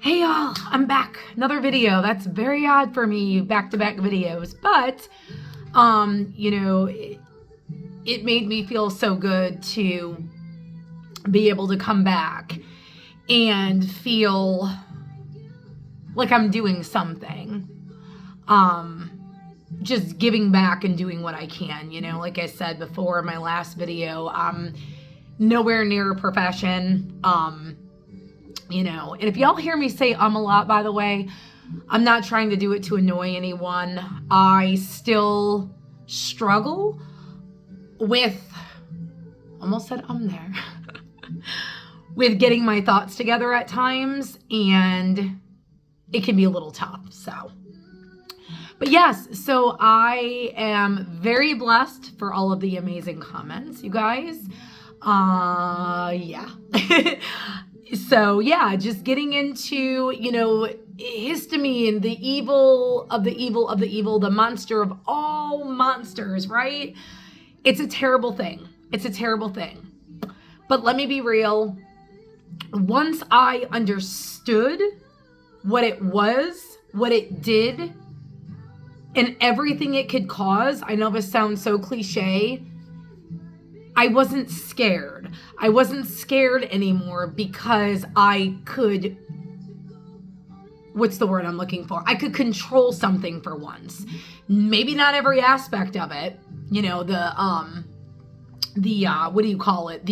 Hey y'all, I'm back. Another video. That's very odd for me, back-to-back videos, but it made me feel so good to be able to come back and feel like I'm doing something. Just giving back and doing what I can, like I said before in my last video, I'm nowhere near a profession. And if y'all hear me say a lot, by the way, I'm not trying to do it to annoy anyone. I still struggle with, almost said there, with getting my thoughts together at times, and it can be a little tough, so. But yes, so I am very blessed for all of the amazing comments, you guys. Yeah. So yeah, just getting into, histamine, the evil of the evil of the evil, the monster of all monsters, right? It's a terrible thing. It's a terrible thing. But let me be real. Once I understood what it was, what it did, and everything it could cause, I know this sounds so cliche, I wasn't scared. I wasn't scared anymore because I could, what's the word I'm looking for? I could control something for once. Maybe not every aspect of it, what do you call it?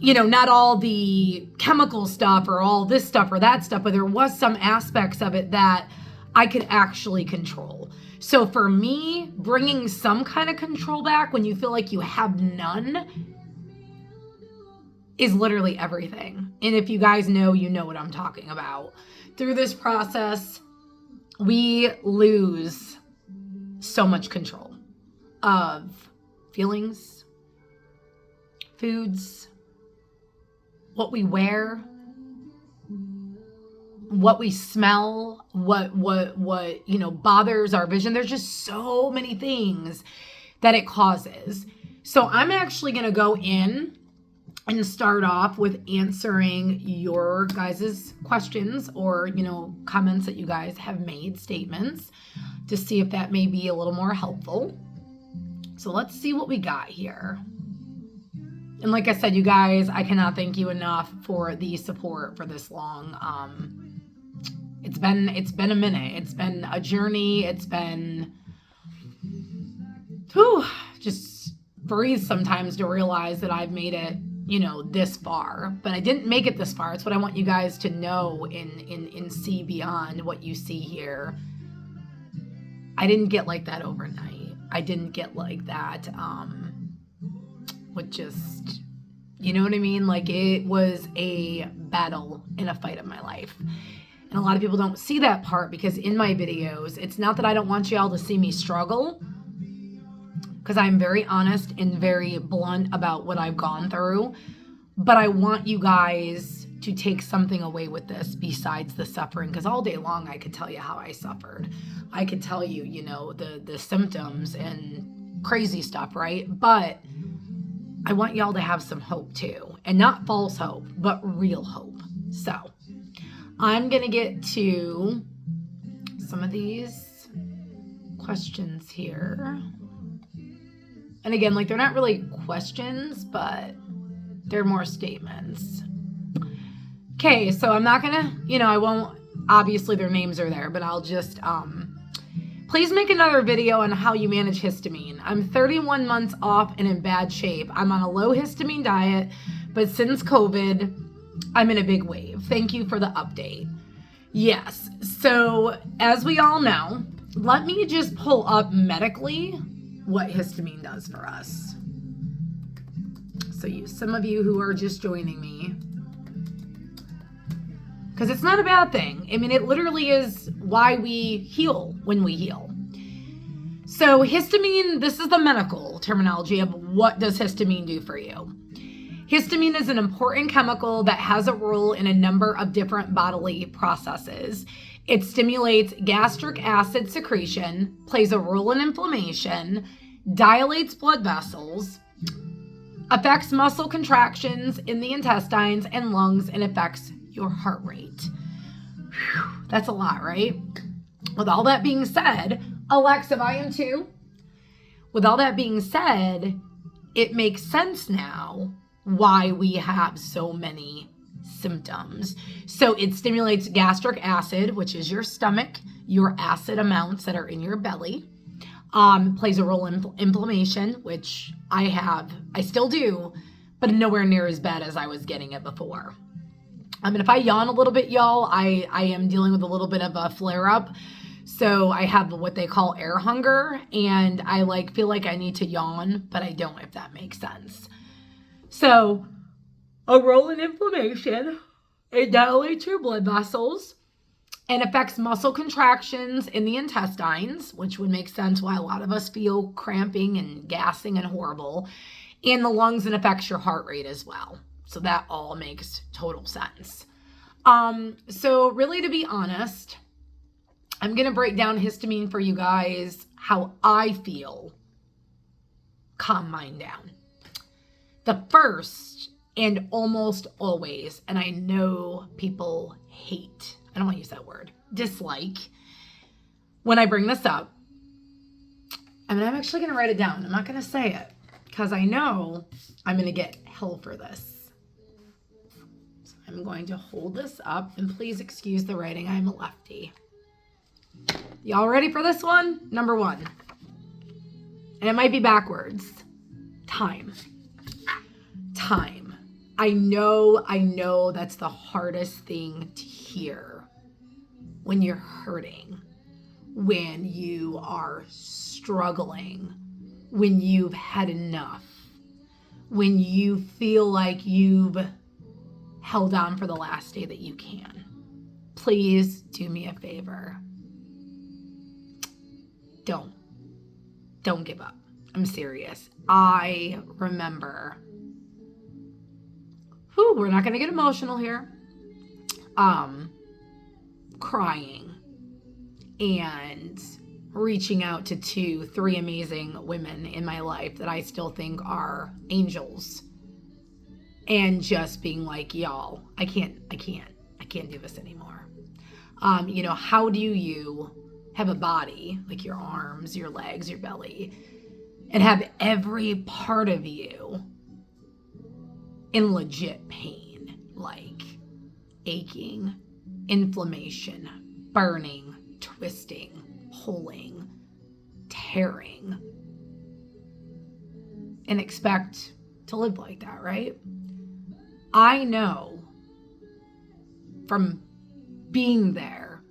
Not all the chemical stuff or all this stuff or that stuff, but there was some aspects of it that I could actually control. So for me, bringing some kind of control back when you feel like you have none is literally everything. And if you guys know, you know what I'm talking about. Through this process, we lose so much control of feelings, foods, what we wear, what we smell, what bothers our vision. There's just so many things that it causes. So I'm actually going to go in and start off with answering your guys' questions or, comments that you guys have made, statements, to see if that may be a little more helpful. So let's see what we got here. And like I said, you guys, I cannot thank you enough for the support for this long. It's been a minute. It's been a journey. It's been, just breathe sometimes to realize that I've made it, this far. But I didn't make it this far. It's what I want you guys to know and see beyond what you see here. I didn't get like that overnight. I didn't get like that with just, you know what I mean? Like, it was a battle and a fight of my life. And a lot of people don't see that part because in my videos, it's not that I don't want y'all to see me struggle, because I'm very honest and very blunt about what I've gone through. But I want you guys to take something away with this besides the suffering, because all day long I could tell you how I suffered. I could tell you, the symptoms and crazy stuff, right? But I want y'all to have some hope too. And not false hope, but real hope. So I'm going to get to some of these questions here. And again, they're not really questions, but they're more statements. Okay, so I'm not going to, I won't, obviously their names are there, but I'll just, please make another video on how you manage histamine. I'm 31 months off and in bad shape. I'm on a low histamine diet, but since COVID, I'm in a big wave. Thank you for the update. Yes, so as we all know, let me just pull up medically what histamine does for us. So some of you who are just joining me, because it's not a bad thing. I mean, it literally is why we heal when we heal. So histamine, this is the medical terminology of what does histamine do for you. Histamine is an important chemical that has a role in a number of different bodily processes. It stimulates gastric acid secretion, plays a role in inflammation, dilates blood vessels, affects muscle contractions in the intestines and lungs, and affects your heart rate. That's a lot, right? With all that being said, Alexa, volume 2. With all that being said, it makes sense now why we have so many symptoms. So it stimulates gastric acid, which is your stomach, your acid amounts that are in your belly. Plays a role in inflammation, which I still do, but nowhere near as bad as I was getting it before. And if I yawn a little bit, y'all, I am dealing with a little bit of a flare up. So I have what they call air hunger, and I feel like I need to yawn, but I don't, if that makes sense. So a role in inflammation, it dilates your blood vessels and affects muscle contractions in the intestines, which would make sense why a lot of us feel cramping and gassing and horrible, and the lungs, and affects your heart rate as well. So that all makes total sense. So really, to be honest, I'm going to break down histamine for you guys, how I feel calm mine down. The first, and almost always, and I know people hate, I don't want to use that word, dislike, when I bring this up, I'm actually going to write it down. I'm not going to say it, because I know I'm going to get hell for this. So I'm going to hold this up, and please excuse the writing. I'm a lefty. Y'all ready for this one? Number 1. And it might be backwards. Time. I know that's the hardest thing to hear when you're hurting, when you are struggling, when you've had enough, when you feel like you've held on for the last day that you can. Please do me a favor. Don't give up. I'm serious. I remember, we're not going to get emotional here, crying and reaching out to 2-3 amazing women in my life that I still think are angels, and just being like, y'all, I can't do this anymore. How do you have a body, like your arms, your legs, your belly, and have every part of you in legit pain, like aching, inflammation, burning, twisting, pulling, tearing, and expect to live like that, right? I know from being there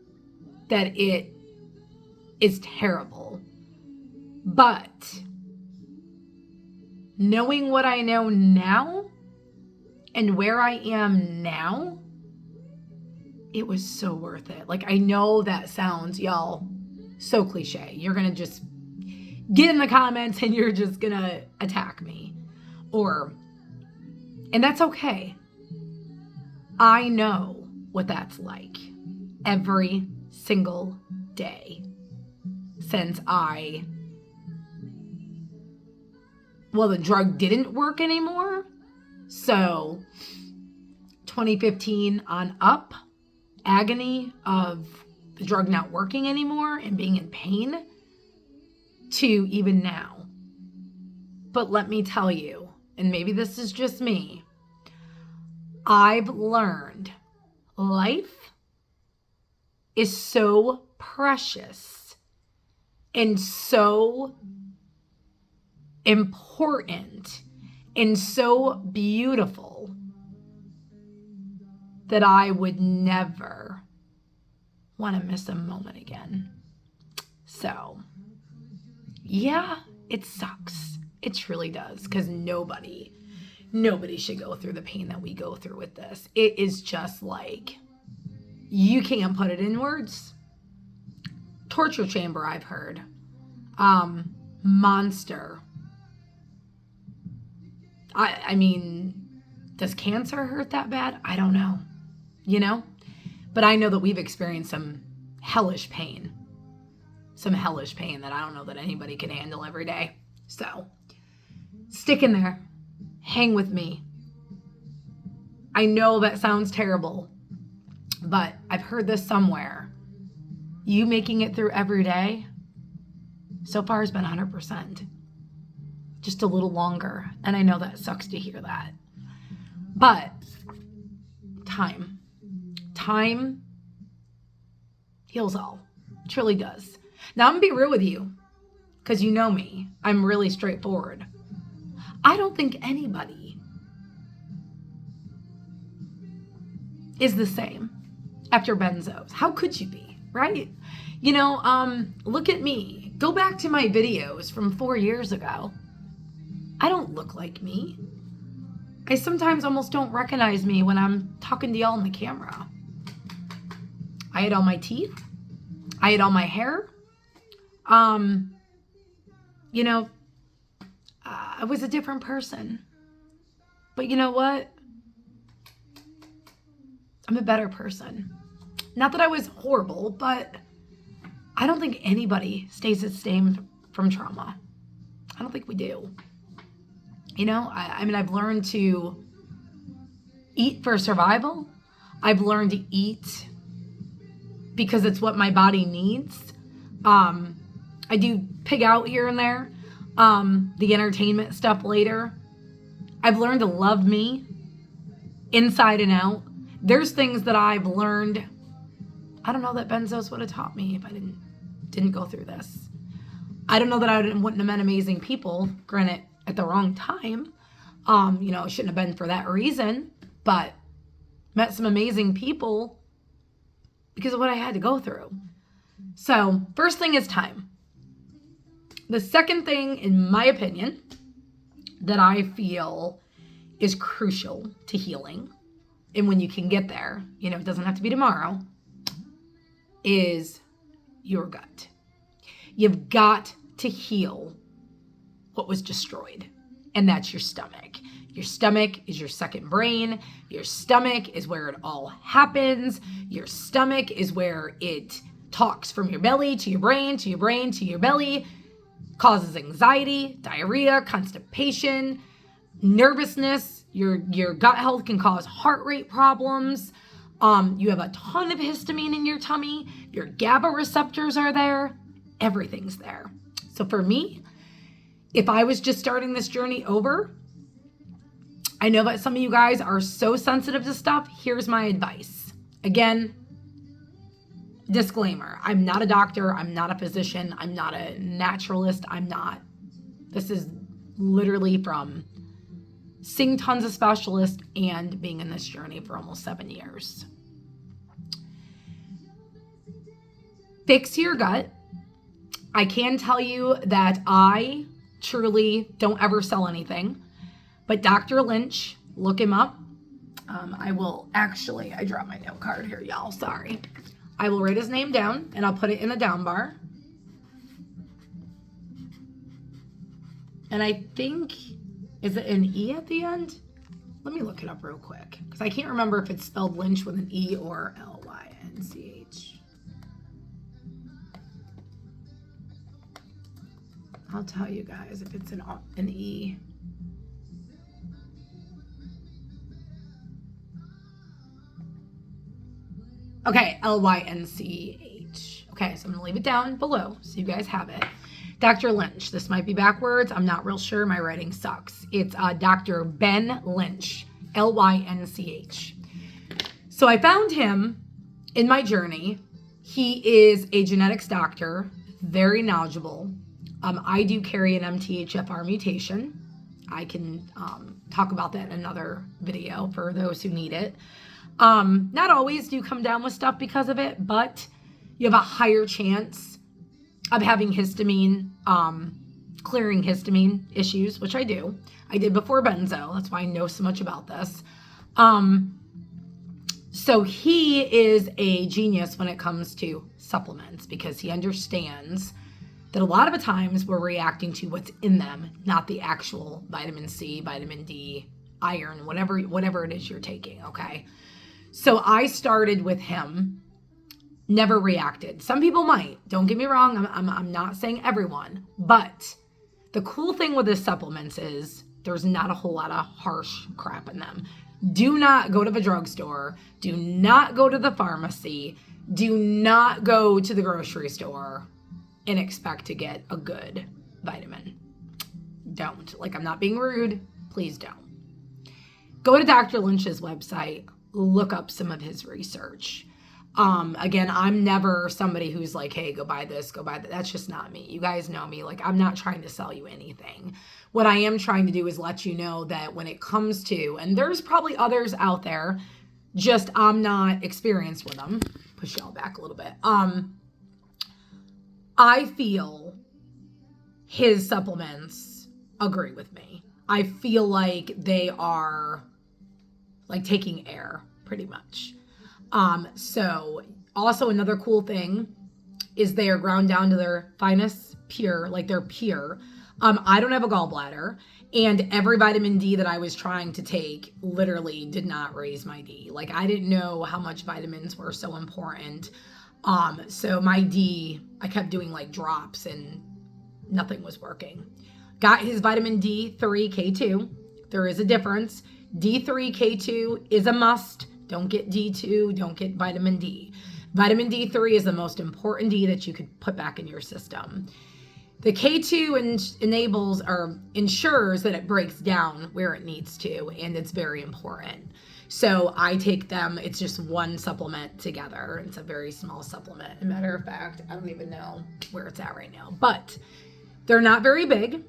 that it is terrible, but knowing what I know now and where I am now, it was so worth it. I know that sounds, y'all, so cliche. You're going to just get in the comments and you're just going to attack me. And that's okay. I know what that's like every single day since the drug didn't work anymore. So 2015 on up, agony of the drug not working anymore and being in pain, to even now. But let me tell you, and maybe this is just me, I've learned life is so precious and so important and so beautiful that I would never want to miss a moment again. So, yeah, it sucks. It truly does, because nobody should go through the pain that we go through with this. It is just you can't put it in words. Torture chamber, I've heard. Monster. I mean, does cancer hurt that bad? I don't know. But I know that we've experienced some hellish pain. Some hellish pain that I don't know that anybody can handle every day. So, stick in there. Hang with me. I know that sounds terrible. But I've heard this somewhere. You making it through every day so far has been 100%. Just a little longer. And I know that sucks to hear that. But time heals all. It truly does. Now I'm going to be real with you because you know me. I'm really straightforward. I don't think anybody is the same after benzos. How could you be, right? You know, look at me. Go back to my videos from 4 years ago. I don't look like me. I sometimes almost don't recognize me when I'm talking to y'all on the camera. I had all my teeth. I had all my hair. You know, I was a different person. But you know what? I'm a better person. Not that I was horrible, but I don't think anybody stays the same from trauma. I don't think we do. You know, I mean, I've learned to eat for survival. I've learned to eat because it's what my body needs. I do pig out here and there. The entertainment stuff later. I've learned to love me inside and out. There's things that I've learned. I don't know that benzos would have taught me if I didn't go through this. I don't know that I wouldn't have met amazing people. Granted, at the wrong time. You know, it shouldn't have been for that reason, but met some amazing people because of what I had to go through. So, first thing is time. The second thing, in my opinion, that I feel is crucial to healing, and when you can get there, you know, it doesn't have to be tomorrow, is your gut. You've got to heal what was destroyed, and that's your stomach. Your stomach is your second brain. Your stomach is where it all happens. Your stomach is where it talks from your belly to your brain, to your brain, to your belly, causes anxiety, diarrhea, constipation, nervousness. Your gut health can cause heart rate problems. You have a ton of histamine in your tummy. Your GABA receptors are there. Everything's there. So for me, if I was just starting this journey over, I know that some of you guys are so sensitive to stuff. Here's my advice. Again, disclaimer, I'm not a doctor. I'm not a physician. I'm not a naturalist. This is literally from seeing tons of specialists and being in this journey for almost 7 years. Fix your gut. I can tell you that I truly don't ever sell anything, but Dr. Lynch, look him up. I dropped my note card here, y'all, sorry. I will write his name down and I'll put it in the down bar. And I think, is it an E at the end? Let me look it up real quick because I can't remember if it's spelled Lynch with an E or Lynch. I'll tell you guys if it's an E. Okay, Lynch. Okay, so I'm gonna leave it down below so you guys have it. Dr. Lynch. This might be backwards. I'm not real sure. My writing sucks. It's Dr. Ben Lynch. Lynch. So I found him in my journey. He is a genetics doctor, very knowledgeable. I do carry an MTHFR mutation. I can talk about that in another video for those who need it. Not always do you come down with stuff because of it, but you have a higher chance of having histamine, clearing histamine issues, which I do. I did before benzo. That's why I know so much about this. So he is a genius when it comes to supplements because he understands that a lot of the times we're reacting to what's in them, not the actual vitamin C, vitamin D, iron, whatever it is you're taking, okay? So I started with him, never reacted. Some people might, don't get me wrong, I'm not saying everyone, but the cool thing with his supplements is there's not a whole lot of harsh crap in them. Do not go to the drugstore. Do not go to the pharmacy. Do not go to the grocery store and expect to get a good vitamin. Don't. Like, I'm not being rude. Please don't. Go to Dr. Lynch's website. Look up some of his research. Again, I'm never somebody who's like, hey, go buy this, go buy that. That's just not me. You guys know me. Like, I'm not trying to sell you anything. What I am trying to do is let you know that when it comes to, and there's probably others out there, just I'm not experienced with them. Push y'all back a little bit. I feel his supplements agree with me. I feel like they are like taking air pretty much. So also another cool thing is they are ground down to their finest pure, like they're pure. I don't have a gallbladder, and every vitamin D that I was trying to take literally did not raise my D. Like, I didn't know how much vitamins were so important. So my D, I kept doing like drops and nothing was working. Got his vitamin D3 K2. There is a difference. D3 K2 is a must. Don't get D2, don't get vitamin D. Vitamin D3 is the most important D that you could put back in your system. The K2 enables or ensures that it breaks down where it needs to, and it's very important. So I take them, it's just one supplement together. It's a very small supplement. As a matter of fact, I don't even know where it's at right now, but they're not very big.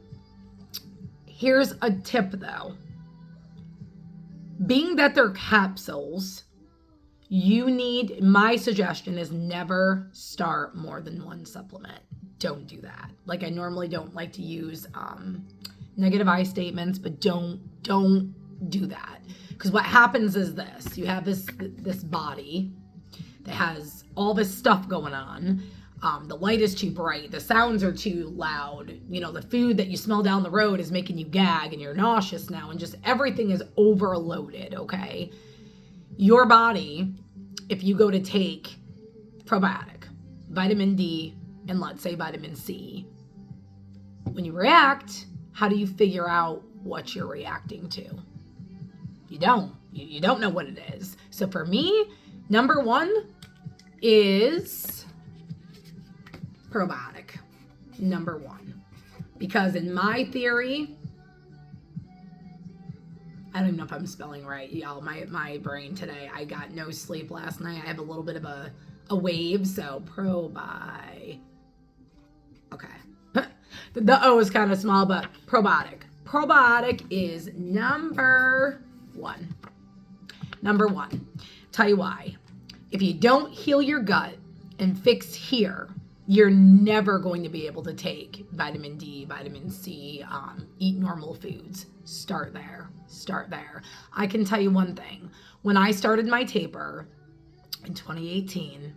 Here's a tip though. Being that they're capsules, my suggestion is never start more than one supplement. Don't do that. Like, I normally don't like to use negative I statements, but don't do that. Because what happens is this. You have this body that has all this stuff going on. The light is too bright. The sounds are too loud. You know, the food that you smell down the road is making you gag and you're nauseous now, and just everything is overloaded, okay? Your body, if you go to take probiotic, vitamin D, and let's say vitamin C, when you react, how do you figure out what you're reacting to? You don't. You don't know what it is. So for me, number one is probiotic. Number one. Because in my theory, I don't even know if I'm spelling right, y'all. My brain today, I got no sleep last night. I have a little bit of a wave, so probiotic. Okay. The O is kind of small, but probiotic. Probiotic is number one. Number one. Tell you why. If you don't heal your gut and fix here, you're never going to be able to take vitamin D, vitamin C, eat normal foods. Start there. Start there. I can tell you one thing. When I started my taper in 2018,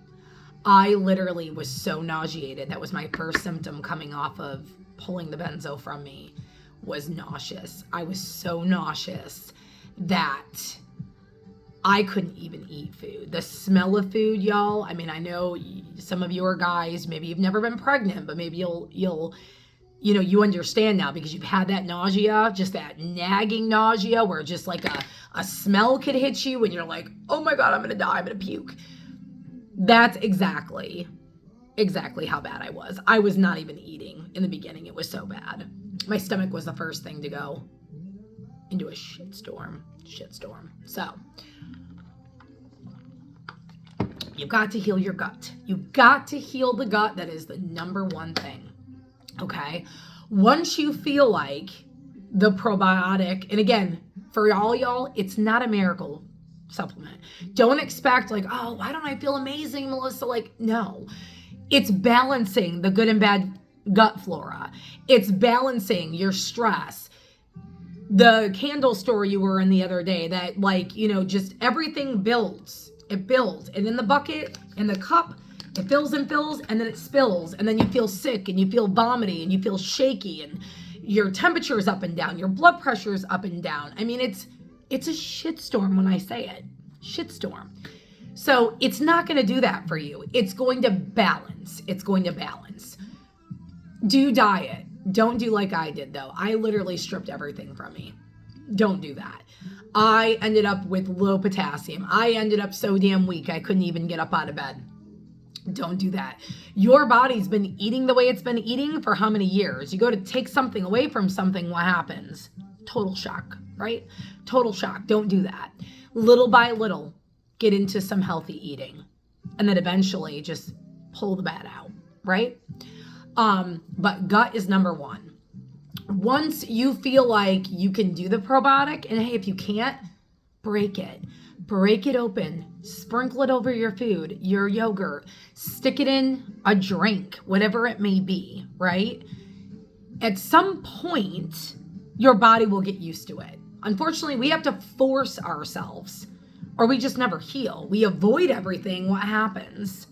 I literally was so nauseated. That was my first symptom coming off of pulling the benzo from me, was nauseous. I was so nauseous that I couldn't even eat food. The smell of food, y'all. I mean, I know some of you are guys, maybe you've never been pregnant, but maybe you'll you understand now because you've had that nausea, just that nagging nausea where just like a smell could hit you and you're like, oh my God, I'm going to die. I'm going to puke. That's exactly how bad I was. I was not even eating in the beginning. It was so bad. My stomach was the first thing to go into a shitstorm. So you've got to heal your gut. You've got to heal the gut. That is the number one thing. Okay. Once you feel like the probiotic, and again, for all y'all, it's not a miracle supplement. Don't expect like, oh, why don't I feel amazing, Melissa? Like, no. It's balancing the good and bad gut flora. It's balancing your stress. The candle store you were in the other day, that like, just everything builds. It builds. And in the bucket, in the cup, it fills and fills, and then it spills. And then you feel sick, and you feel vomity, and you feel shaky, and your temperature is up and down. Your blood pressure is up and down. I mean, it's a shitstorm when I say it. Shitstorm. So it's not going to do that for you. It's going to balance. Do diet. Don't do like I did, though. I literally stripped everything from me. Don't do that. I ended up with low potassium. I ended up so damn weak I couldn't even get up out of bed. Don't do that. Your body's been eating the way it's been eating for how many years? You go to take something away from something, what happens? Total shock, right? Total shock. Don't do that. Little by little, get into some healthy eating. And then eventually just pull the bad out, right? But gut is number one. Once you feel like you can do the probiotic, and hey, if you can't, break it open, sprinkle it over your food, your yogurt, stick it in a drink, whatever it may be, right? At some point, your body will get used to it. Unfortunately, we have to force ourselves, or we just never heal. We avoid everything. What happens?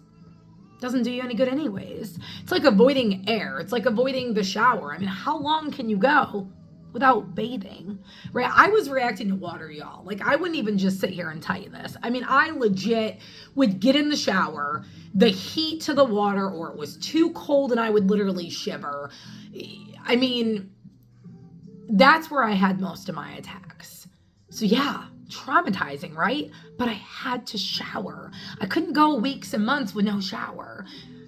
Doesn't do you any good anyways. It's like avoiding air. It's like avoiding the shower. I mean, how long can you go without bathing, right? I was reacting to water, y'all. Like, I wouldn't even just sit here and tell you this. I mean, I legit would get in the shower, the heat to the water, or it was too cold and I would literally shiver. I mean, that's where I had most of my attacks. So yeah, traumatizing, right? But I had to shower. I couldn't go weeks and months with no shower.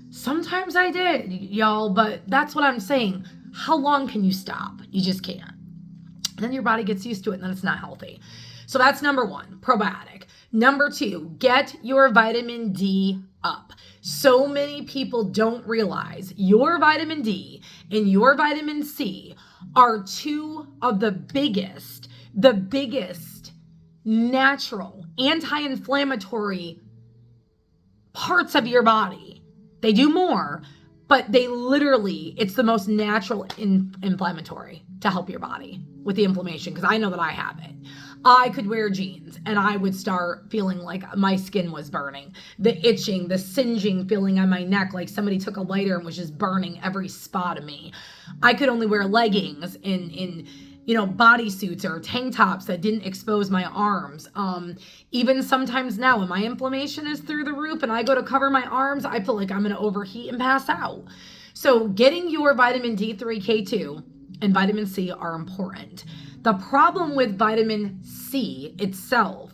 Sometimes I did, y'all, but that's what I'm saying. How long can you stop? You just can't. And then your body gets used to it and then it's not healthy. So that's number one, probiotic. Number two, get your vitamin D up. So many people don't realize your vitamin D and your vitamin C are two of the biggest natural anti-inflammatory parts of your body. They do more, but they literally, it's the most natural inflammatory to help your body with the inflammation, because I know that I have it. I could wear jeans and I would start feeling like my skin was burning. The itching, the singeing feeling on my neck, like somebody took a lighter and was just burning every spot of me. I could only wear leggings in bodysuits or tank tops that didn't expose my arms. Even sometimes now when my inflammation is through the roof and I go to cover my arms, I feel like I'm going to overheat and pass out. So getting your vitamin D3, K2, and vitamin C are important. The problem with vitamin C itself,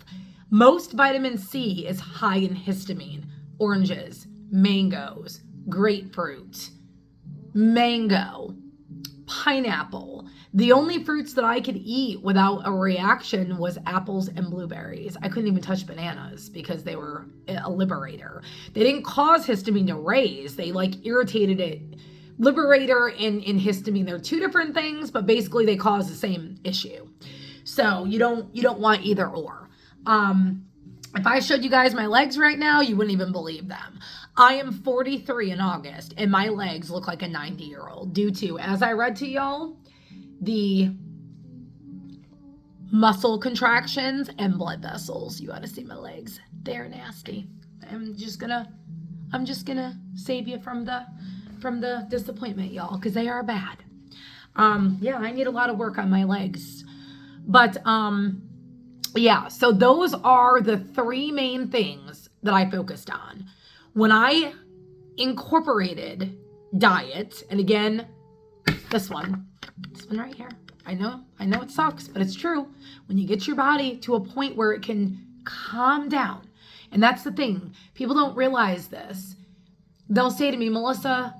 most vitamin C is high in histamine. Oranges, mangoes, grapefruit, mango, pineapple. The only fruits that I could eat without a reaction was apples and blueberries. I couldn't even touch bananas because they were a liberator. They didn't cause histamine to raise. They irritated it. Liberator and histamine, they're two different things, but basically they cause the same issue. So you don't want either or. If I showed you guys my legs right now, you wouldn't even believe them. I am 43 in August, and my legs look like a 90-year-old due to, as I read to y'all, the muscle contractions and blood vessels. You ought to see my legs. They're nasty. I'm just gonna save you from the disappointment, y'all, because they are bad. Yeah, I need a lot of work on my legs. But yeah, so those are the three main things that I focused on. When I incorporated diet, and again, this one right here. I know it sucks, but it's true. When you get your body to a point where it can calm down, and that's the thing, people don't realize this. They'll say to me, Melissa,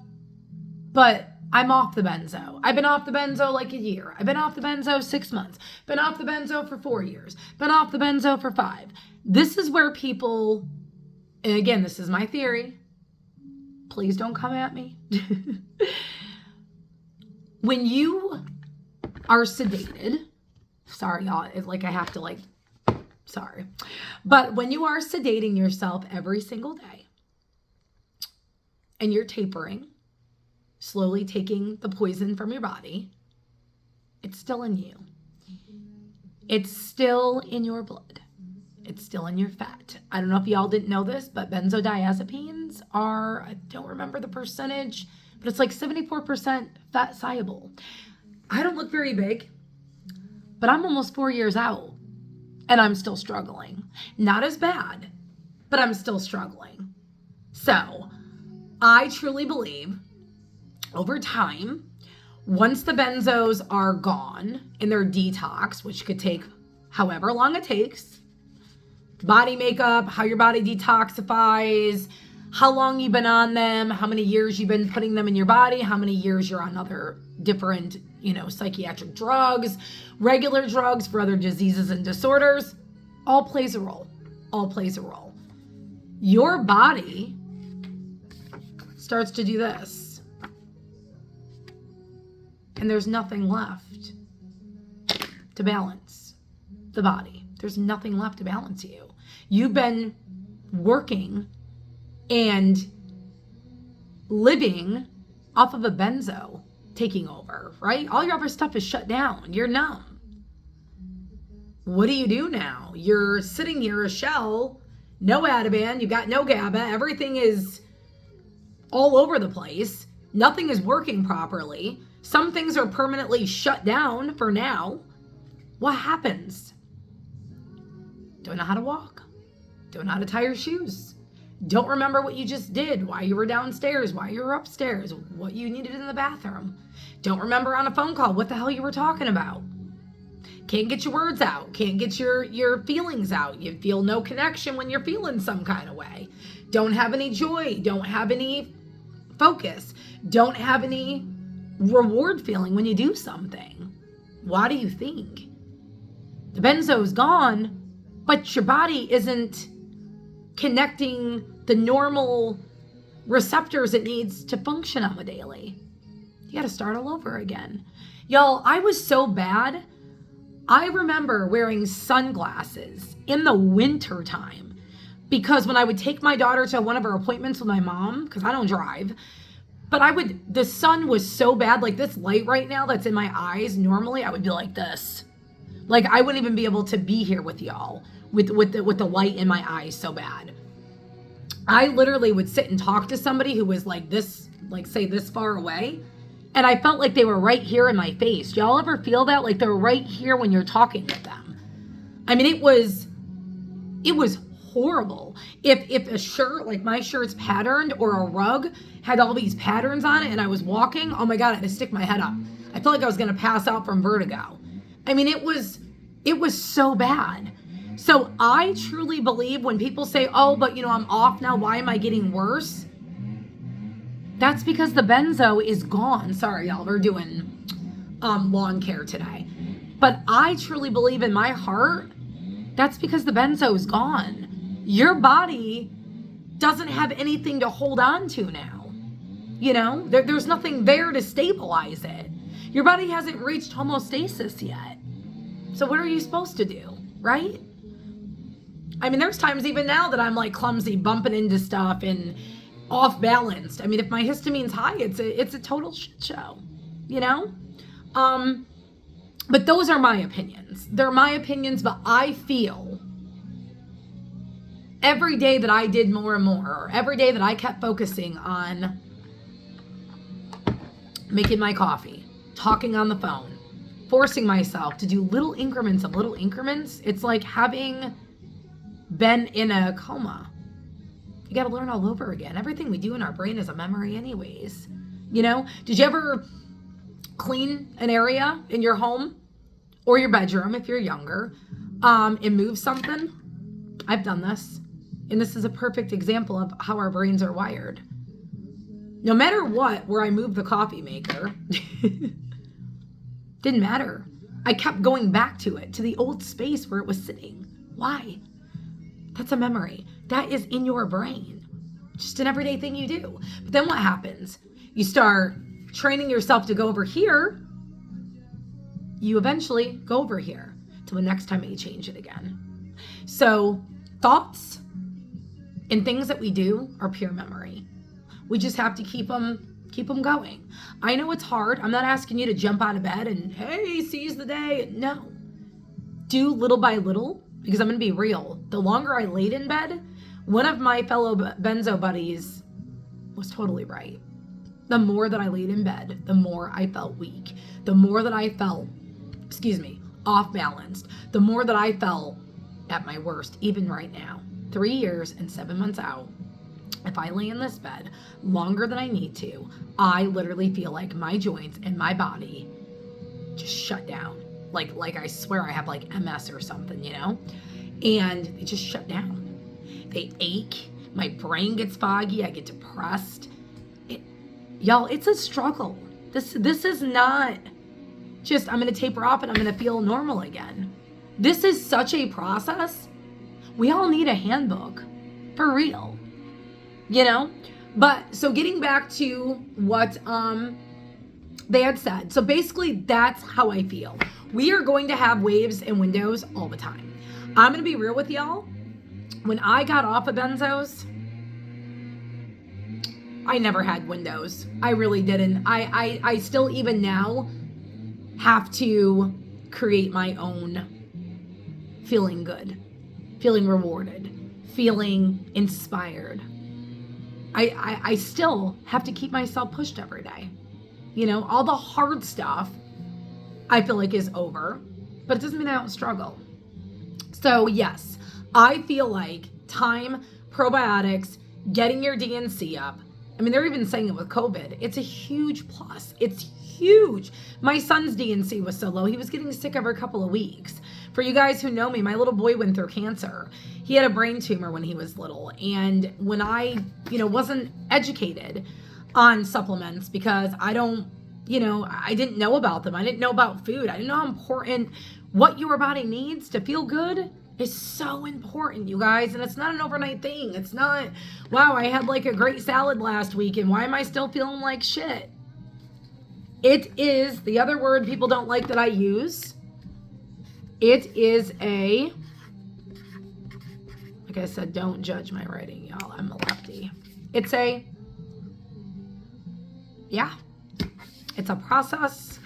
but I'm off the benzo. I've been off the benzo like a year. I've been off the benzo 6 months. Been off the benzo for 4 years. Been off the benzo for 5. This is where people, and again, this is my theory. Please don't come at me. When you are sedated, sorry, y'all, it's like I have to sorry. But when you are sedating yourself every single day and you're tapering, slowly taking the poison from your body, it's still in you. It's still in your blood. It's still in your fat. I don't know if y'all didn't know this, but benzodiazepines are, I don't remember the percentage, but it's like 74% fat soluble. I don't look very big, but I'm almost 4 years out and I'm still struggling. Not as bad, but I'm still struggling. So I truly believe over time, once the benzos are gone in their detox, which could take however long it takes. Body makeup, how your body detoxifies, how long you've been on them, how many years you've been putting them in your body, how many years you're on other different, psychiatric drugs, regular drugs for other diseases and disorders, all plays a role. All plays a role. Your body starts to do this, and there's nothing left to balance the body. There's nothing left to balance you. You've been working and living off of a benzo taking over, right? All your other stuff is shut down. You're numb. What do you do now? You're sitting here a shell, no Ativan, you got no GABA, everything is all over the place. Nothing is working properly. Some things are permanently shut down for now. What happens? Don't know how to walk. Don't know how to tie your shoes. Don't remember what you just did, why you were downstairs, why you were upstairs, what you needed in the bathroom. Don't remember on a phone call what the hell you were talking about. Can't get your words out. Can't get your feelings out. You feel no connection when you're feeling some kind of way. Don't have any joy. Don't have any focus. Don't have any reward feeling when you do something. Why do you think? The benzo's gone, but your body isn't connecting the normal receptors it needs to function on the daily. You got to start all over again. Y'all, I was so bad. I remember wearing sunglasses in the winter time because when I would take my daughter to one of her appointments with my mom, because I don't drive, but the sun was so bad, like this light right now that's in my eyes, normally I would be like this. Like I wouldn't even be able to be here with y'all with the light in my eyes so bad. I literally would sit and talk to somebody who was like this, like say this far away. And I felt like they were right here in my face. Y'all ever feel that? Like they're right here when you're talking with them. I mean, it was horrible. If a shirt, like my shirt's patterned, or a rug had all these patterns on it and I was walking, oh my God, I had to stick my head up. I felt like I was going to pass out from vertigo. I mean, it was so bad. So I truly believe when people say, oh, but I'm off now, why am I getting worse? That's because the benzo is gone. Sorry, y'all, we're doing lawn care today. But I truly believe in my heart, that's because the benzo is gone. Your body doesn't have anything to hold on to now. There's nothing there to stabilize it. Your body hasn't reached homeostasis yet. So what are you supposed to do, right? I mean, there's times even now that I'm like clumsy, bumping into stuff and off balanced. I mean, if my histamine's high, it's a total shit show, But those are my opinions. They're my opinions, but I feel every day that I did more and more, or every day that I kept focusing on making my coffee, talking on the phone, forcing myself to do little increments, it's like having been in a coma. You got to learn all over again. Everything we do in our brain is a memory anyways. Did you ever clean an area in your home or your bedroom if you're younger and move something? I've done this. And this is a perfect example of how our brains are wired. No matter where I moved the coffee maker, didn't matter. I kept going back to it, to the old space where it was sitting. Why? That's a memory. That is in your brain. Just an everyday thing you do. But then what happens? You start training yourself to go over here. You eventually go over here till the next time that you change it again. So thoughts and things that we do are pure memory. We just have to keep them going. I know it's hard. I'm not asking you to jump out of bed and, hey, seize the day. No. Do little by little. Because I'm going to be real. The longer I laid in bed, one of my fellow benzo buddies was totally right. The more that I laid in bed, the more I felt weak. The more that I felt, off balanced. The more that I felt at my worst, even right now. 3 years and 7 months out, if I lay in this bed longer than I need to, I literally feel like my joints and my body just shut down. like I swear I have like MS or something, you know? And they just shut down. They ache. My brain gets foggy. I get depressed. Y'all, it's a struggle. This is not just I'm going to taper off and I'm going to feel normal again. This is such a process. We all need a handbook, for real, you know? But so getting back to what they had said. So basically that's how I feel. We are going to have waves and windows all the time. I'm going to be real with y'all. When I got off of benzos, I never had windows. I really didn't. I still even now have to create my own feeling good, feeling rewarded, feeling inspired. I still have to keep myself pushed every day. You know, all the hard stuff I feel like is over, but it doesn't mean I don't struggle. So yes, I feel like time, probiotics, getting your DNC up. I mean, they're even saying it with COVID. It's a huge plus. It's huge. My son's DNC was so low. He was getting sick every couple of weeks. For you guys who know me, my little boy went through cancer. He had a brain tumor when he was little. And when I, wasn't educated on supplements because I didn't know about them. I didn't know about food. I didn't know how important what your body needs to feel good is so important, you guys. And it's not an overnight thing. It's not, wow, I had like a great salad last week and why am I still feeling like shit? It is, the other word people don't like that I use, it is like I said, don't judge my writing, y'all. I'm a lefty. It's a process.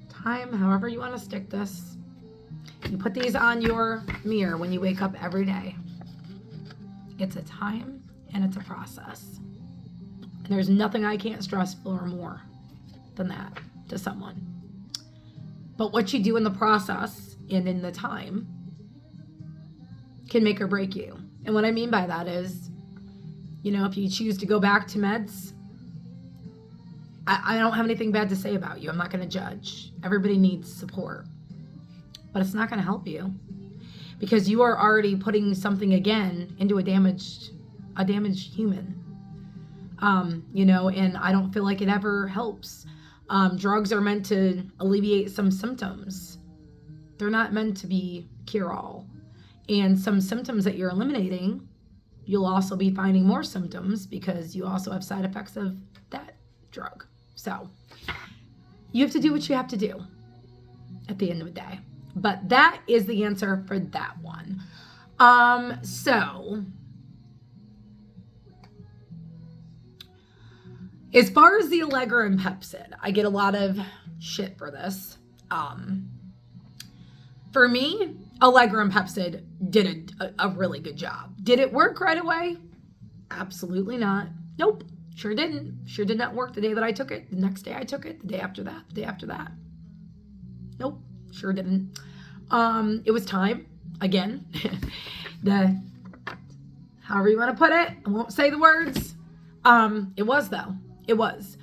Time, however you want to stick this. You put these on your mirror when you wake up every day. It's a time and it's a process. And there's nothing I can't stress for more than that to someone. But what you do in the process and in the time can make or break you. And what I mean by that is, if you choose to go back to meds, I don't have anything bad to say about you. I'm not going to judge. Everybody needs support. But it's not going to help you because you are already putting something again into a damaged human. And I don't feel like it ever helps. Drugs are meant to alleviate some symptoms. They're not meant to be cure-all. And some symptoms that you're eliminating, you'll also be finding more symptoms because you also have side effects of that drug. So you have to do what you have to do at the end of the day. But that is the answer for that one. So as far as the Allegra and Pepcid, I get a lot of shit for this. For me, Allegra and Pepcid did a really good job. Did it work right away? Absolutely not. Nope. Sure didn't. Sure did not work the day that I took it. The next day I took it. The day after that. The day after that. Nope. Sure didn't. It was time. Again. However you want to put it. I won't say the words. It was though. It was.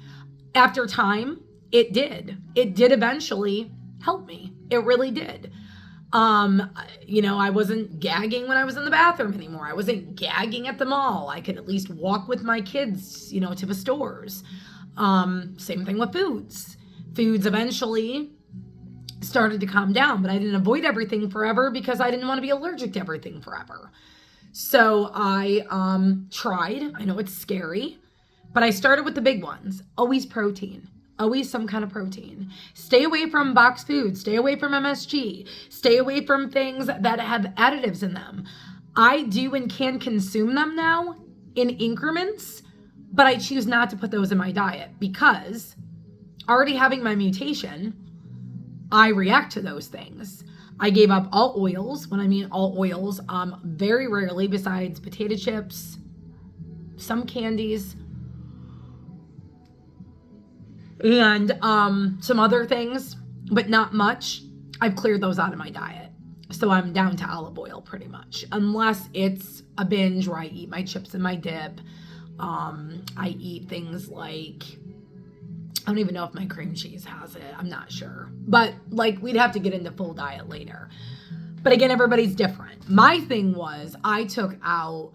After time, it did. It did eventually help me. It really did. I wasn't gagging when I was in the bathroom anymore. I wasn't gagging at the mall. I could at least walk with my kids, to the stores. Same thing with foods. Foods eventually started to calm down, but I didn't avoid everything forever because I didn't want to be allergic to everything forever. So I tried. I know it's scary, but I started with the big ones. Always protein. Always some kind of protein. Stay away from boxed foods. Stay away from MSG. Stay away from things that have additives in them. I do and can consume them now in increments, but I choose not to put those in my diet because already having my mutation, I react to those things. I gave up all oils. When I mean all oils, very rarely besides potato chips, some candies, and some other things, but not much. I've cleared those out of my diet. So I'm down to olive oil pretty much, unless it's a binge where I eat my chips and my dip. I eat things like I don't even know if my cream cheese has it. I'm not sure. But like, we'd have to get into full diet later. But again, everybody's different. My thing was I took out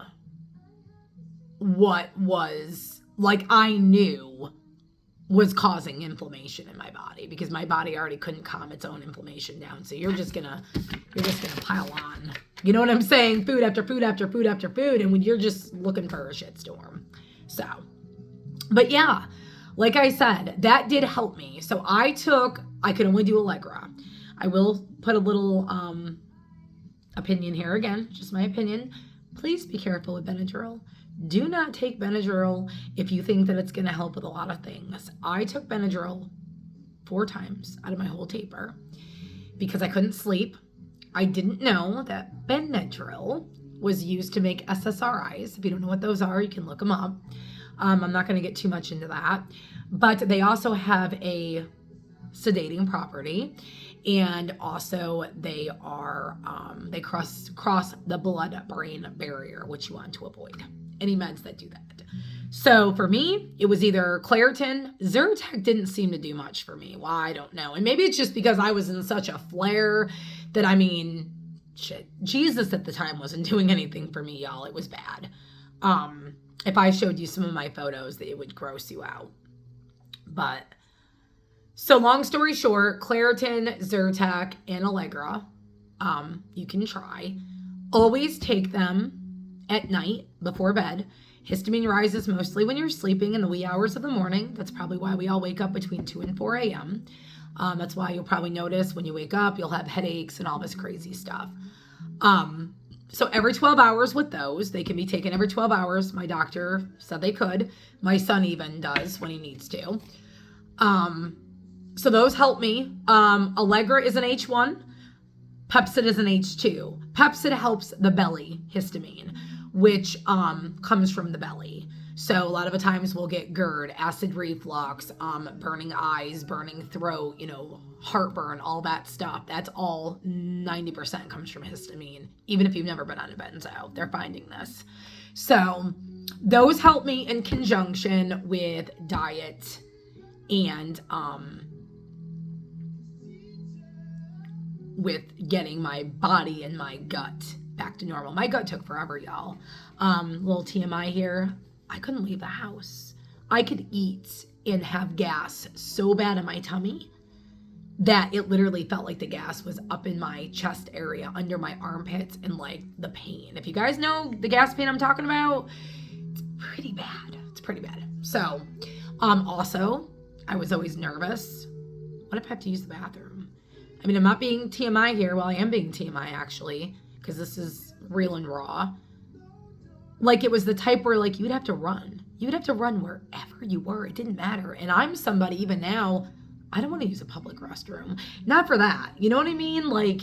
what was like I knew was causing inflammation in my body, because my body already couldn't calm its own inflammation down. So you're just gonna pile on. You know what I'm saying? Food after food after food after food, and when you're just looking for a shitstorm. So, but yeah, like I said, that did help me. So I could only do Allegra. I will put a little opinion here again, just my opinion. Please be careful with Benadryl. Do not take Benadryl if you think that it's going to help with a lot of things. I took Benadryl 4 times out of my whole taper because I couldn't sleep. I didn't know that Benadryl was used to make SSRIs. If you don't know what those are, you can look them up. I'm not going to get too much into that. But they also have a sedating property. And also they are, they cross the blood-brain barrier, which you want to avoid. Any meds that do that. So for me, it was either Claritin. Zyrtec didn't seem to do much for me. Why? I don't know. And maybe it's just because I was in such a flare that, I mean, shit, Jesus at the time wasn't doing anything for me, y'all. It was bad. If I showed you some of my photos, it would gross you out. But, so long story short, Claritin, Zyrtec, and Allegra, you can try. Always take them at night before bed. Histamine rises mostly when you're sleeping in the wee hours of the morning. That's probably why we all wake up between 2 and 4 a.m. That's why you'll probably notice when you wake up, you'll have headaches and all this crazy stuff. So every 12 hours with those, they can be taken every 12 hours. My doctor said they could. My son even does when he needs to. So those help me. Allegra is an H1. Pepcid is an H2. Pepcid helps the belly histamine, which comes from the belly. So a lot of the times we'll get GERD, acid reflux, burning eyes, burning throat, heartburn, all that stuff. That's all 90% comes from histamine. Even if you've never been on a benzo, they're finding this. So those help me in conjunction with diet and with getting my body and my gut back to normal. My gut took forever, y'all. Little TMI here. I couldn't leave the house. I could eat and have gas so bad in my tummy that it literally felt like the gas was up in my chest area, under my armpits, and like the pain. If you guys know the gas pain I'm talking about, it's pretty bad. It's pretty bad. So, also, I was always nervous. What if I have to use the bathroom? I mean, I'm not being TMI here. Well, I am being TMI actually, because this is real and raw. Like, it was the type where, like, you'd have to run. You'd have to run wherever you were. It didn't matter. And I'm somebody, even now, I don't want to use a public restroom. Not for that. You know what I mean? Like,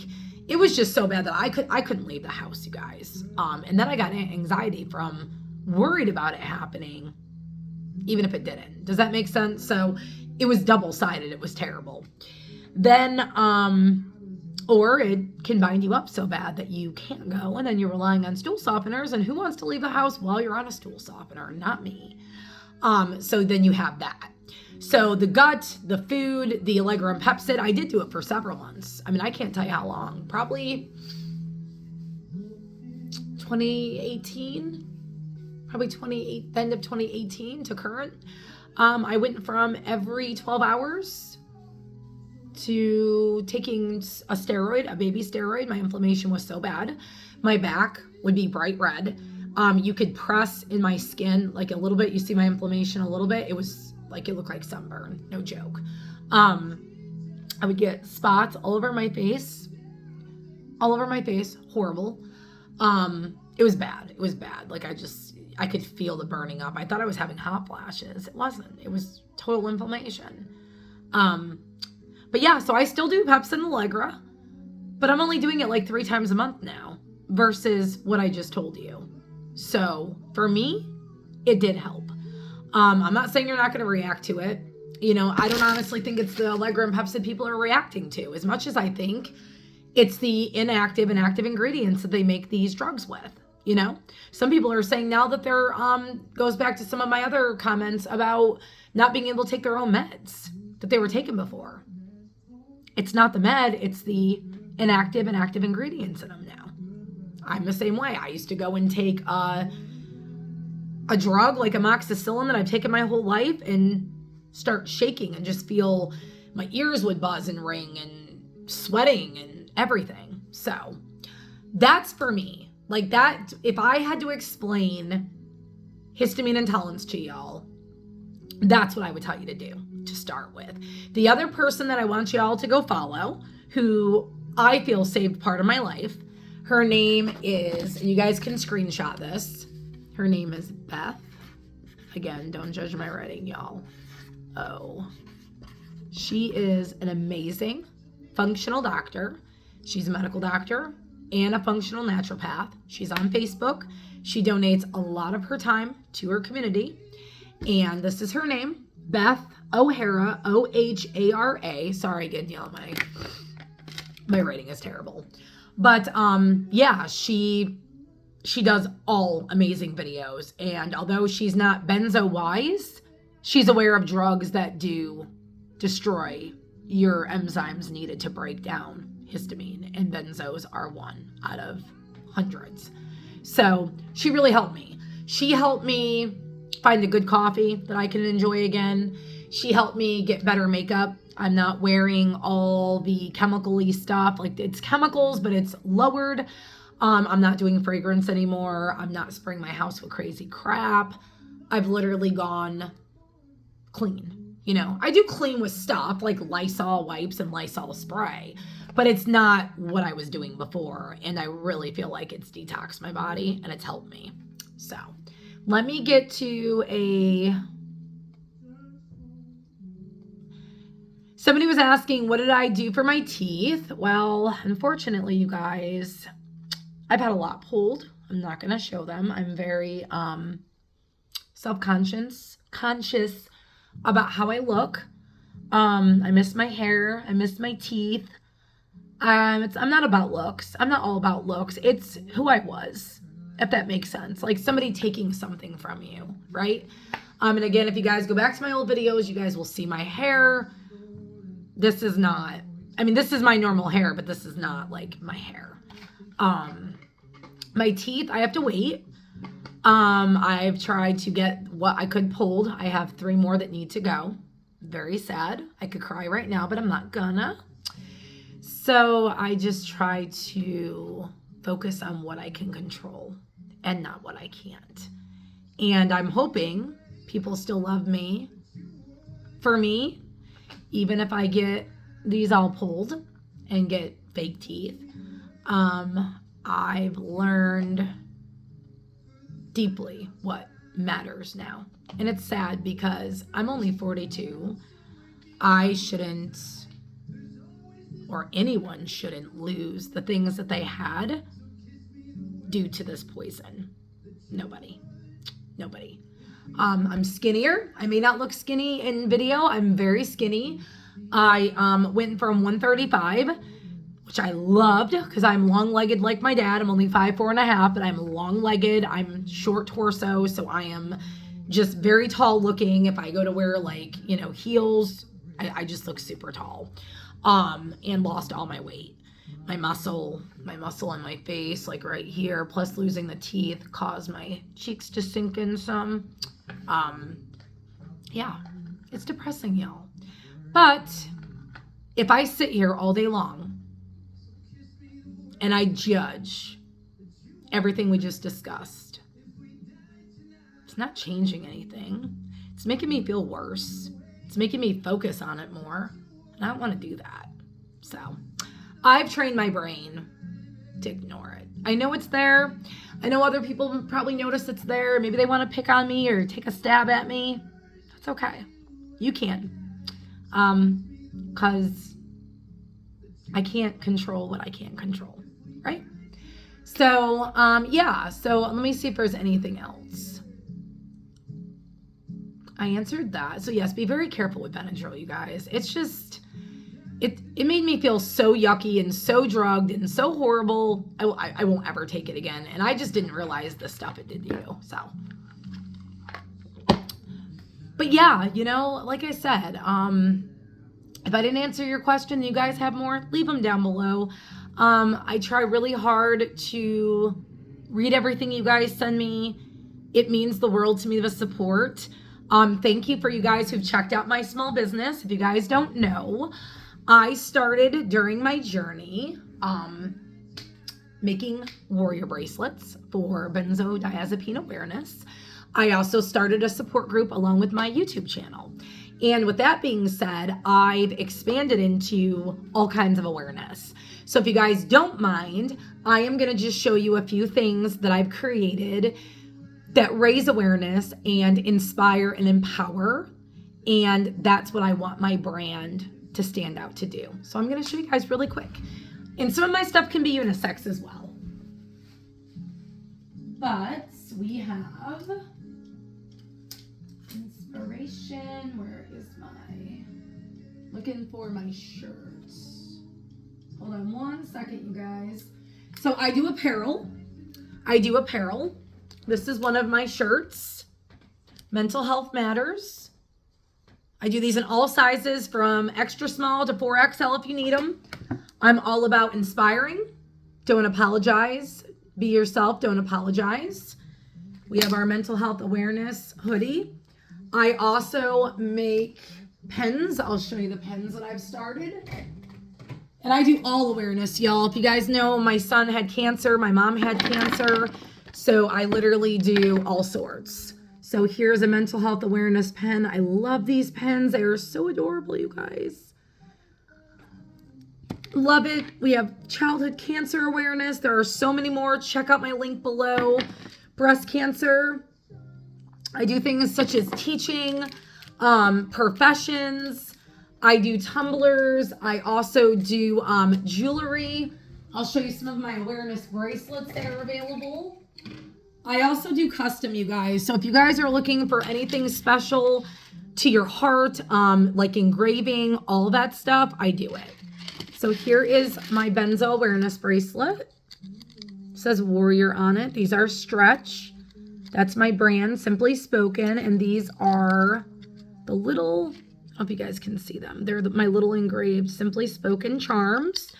it was just so bad that I couldn't leave the house, you guys. And then I got anxiety from worried about it happening, even if it didn't. Does that make sense? So it was double-sided. It was terrible. Then, or it can bind you up so bad that you can't go, and then you're relying on stool softeners, and who wants to leave the house while you're on a stool softener? Not me. So then you have that. So the gut, the food, the Allegra and Pepcid, I did do it for several months. I mean, I can't tell you how long. Probably 2018, probably end of 2018 to current. I went from every 12 hours to taking a steroid, a baby steroid. My inflammation was so bad. My back would be bright red. You could press in my skin like a little bit. You see my inflammation a little bit. It was like, it looked like sunburn. No joke. I would get spots all over my face. Horrible. It was bad. It was bad. Like, I could feel the burning up. I thought I was having hot flashes. It wasn't. It was total inflammation. But yeah, so I still do Pepcid and Allegra, but I'm only doing it like 3 times a month now versus what I just told you. So for me, it did help. I'm not saying you're not going to react to it. I don't honestly think it's the Allegra and Pepcid people are reacting to as much as I think it's the inactive and active ingredients that they make these drugs with. you know? Some people are saying now that they're, goes back to some of my other comments about not being able to take their own meds that they were taking before. It's not the med, it's the inactive and active ingredients in them now. I'm the same way. I used to go and take a drug like amoxicillin that I've taken my whole life and start shaking and just feel my ears would buzz and ring and sweating and everything. So that's for me. Like that, if I had to explain histamine intolerance to y'all, that's what I would tell you to do to start with. The other person that I want y'all to go follow, who I feel saved part of my life, her name is, and you guys can screenshot this, her name is Beth. Again, don't judge my writing, y'all. Oh. She is an amazing functional doctor. She's a medical doctor and a functional naturopath. She's on Facebook. She donates a lot of her time to her community. And this is her name, Beth O'Hara, O-H-A-R-A. Sorry again, y'all, my writing is terrible. But yeah, she does all amazing videos. And although she's not benzo wise, she's aware of drugs that do destroy your enzymes needed to break down histamine, and benzos are one out of hundreds. So she really helped me. She helped me find a good coffee that I can enjoy again. She helped me get better makeup. I'm not wearing all the chemical-y stuff. Like, it's chemicals, but it's lowered. I'm not doing fragrance anymore. I'm not spraying my house with crazy crap. I've literally gone clean. You know, I do clean with stuff like Lysol wipes and Lysol spray, but it's not what I was doing before. And I really feel like it's detoxed my body and it's helped me. So let me get to somebody was asking, what did I do for my teeth? Well, unfortunately, you guys, I've had a lot pulled. I'm not going to show them. I'm very conscious about how I look. I miss my hair. I miss my teeth. I'm not about looks. I'm not all about looks. It's who I was, if that makes sense. Like somebody taking something from you, right? And again, if you guys go back to my old videos, you guys will see my hair. This is not, I mean, this is my normal hair, but this is not like my hair. My teeth, I have to wait. I've tried to get what I could pulled. I have 3 more that need to go. Very sad. I could cry right now, but I'm not gonna. So I just try to focus on what I can control and not what I can't. And I'm hoping people still love me for me, even if I get these all pulled and get fake teeth. I've learned deeply what matters now. And it's sad because I'm only 42. I shouldn't, or anyone shouldn't, lose the things that they had due to this poison. Nobody. I'm skinnier. I may not look skinny in video. I'm very skinny. I went from 135, which I loved because I'm long-legged like my dad. I'm only 5'4.5", but I'm long-legged. I'm short torso, so I am just very tall looking. If I go to wear heels, I just look super tall. And lost all my weight. My muscle on my face, like right here, plus losing the teeth caused my cheeks to sink in some. Yeah, it's depressing, y'all. But if I sit here all day long and I judge everything we just discussed, it's not changing anything. It's making me feel worse. It's making me focus on it more. And I don't want to do that. So I've trained my brain to ignore it. I know it's there. I know other people probably notice it's there. Maybe they want to pick on me or take a stab at me. That's okay. You can. Because I can't control what I can't control, right? So, yeah. So let me see if there's anything else. I answered that. So yes, be very careful with Benadryl, you guys. It's just, it made me feel so yucky and so drugged and so horrible. I won't ever take it again. And I just didn't realize the stuff it did to you. So, but yeah, you know, like I said, if I didn't answer your question, you guys have more, leave them down below. I try really hard to read everything you guys send me. It means the world to me, the support. Thank you for you guys who've checked out my small business. If you guys don't know, I started during my journey making warrior bracelets for benzodiazepine awareness. I also started a support group along with my YouTube channel. And with that being said, I've expanded into all kinds of awareness. So if you guys don't mind, I am going to just show you a few things that I've created that raise awareness and inspire and empower. And that's what I want my brand to stand out to do. So I'm going to show you guys really quick. And some of my stuff can be unisex as well. But we have inspiration. Where is looking for my shirts. Hold on one second, you guys. So I do apparel. This is one of my shirts. Mental Health Matters. I do these in all sizes from extra small to 4XL if you need them. I'm all about inspiring. Don't apologize. Be yourself. Don't apologize. We have our mental health awareness hoodie. I also make pens. I'll show you the pens that I've started. And I do all awareness, y'all. If you guys know, my son had cancer. My mom had cancer. So I literally do all sorts. So here's a mental health awareness pen. I love these pens. They are so adorable, you guys. Love it. We have childhood cancer awareness. There are so many more. Check out my link below. Breast cancer. I do things such as teaching, professions. I do tumblers. I also do jewelry. I'll show you some of my awareness bracelets that are available. I also do custom, you guys. So if you guys are looking for anything special to your heart, like engraving, all that stuff, I do it. So here is my benzo awareness bracelet. It says Warrior on it. These are stretch. That's my brand, Simply Spoken. And these are the little, I hope you guys can see them. They're my little engraved Simply Spoken charms.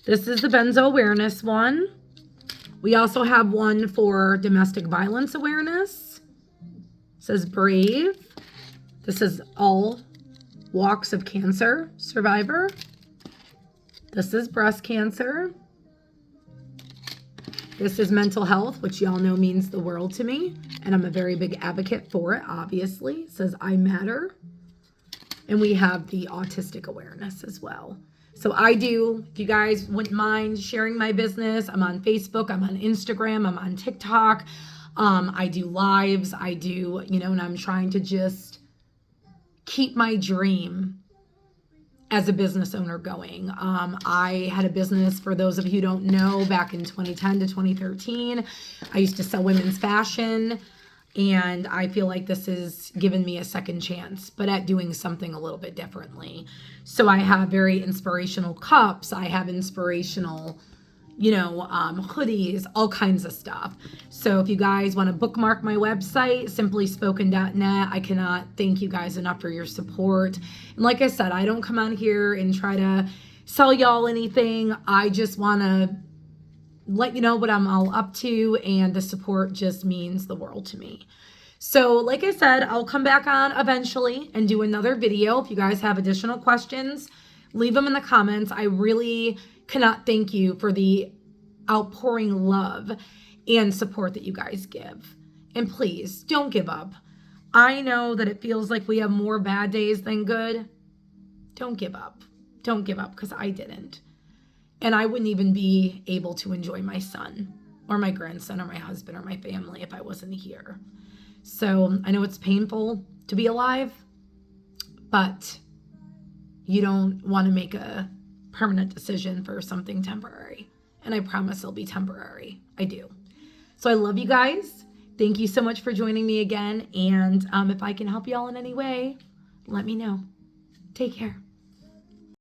This is the benzo awareness one. We also have one for domestic violence awareness. It says Brave. This is all walks of cancer survivor. This is breast cancer. This is mental health, which y'all know means the world to me. And I'm a very big advocate for it, obviously. It says I matter. And we have the autistic awareness as well. So I do, if you guys wouldn't mind sharing my business, I'm on Facebook, I'm on Instagram, I'm on TikTok. I do lives, I do, you know, and I'm trying to just keep my dream as a business owner going. I had a business, for those of you who don't know, back in 2010 to 2013. I used to sell women's fashion. And I feel like this has given me a second chance, but at doing something a little bit differently. So I have very inspirational cups. I have inspirational, you know, hoodies, all kinds of stuff. So if you guys want to bookmark my website, simplyspoken.net, I cannot thank you guys enough for your support. And like I said, I don't come on here and try to sell y'all anything. I just want to let you know what I'm all up to, and the support just means the world to me. So like I said, I'll come back on eventually and do another video. If you guys have additional questions, leave them in the comments. I really cannot thank you for the outpouring love and support that you guys give. And please don't give up. I know that it feels like we have more bad days than good. Don't give up. Don't give up, because I didn't. And I wouldn't even be able to enjoy my son or my grandson or my husband or my family if I wasn't here. So I know it's painful to be alive, but you don't want to make a permanent decision for something temporary. And I promise it'll be temporary. I do. So I love you guys. Thank you so much for joining me again. And if I can help you all in any way, let me know. Take care.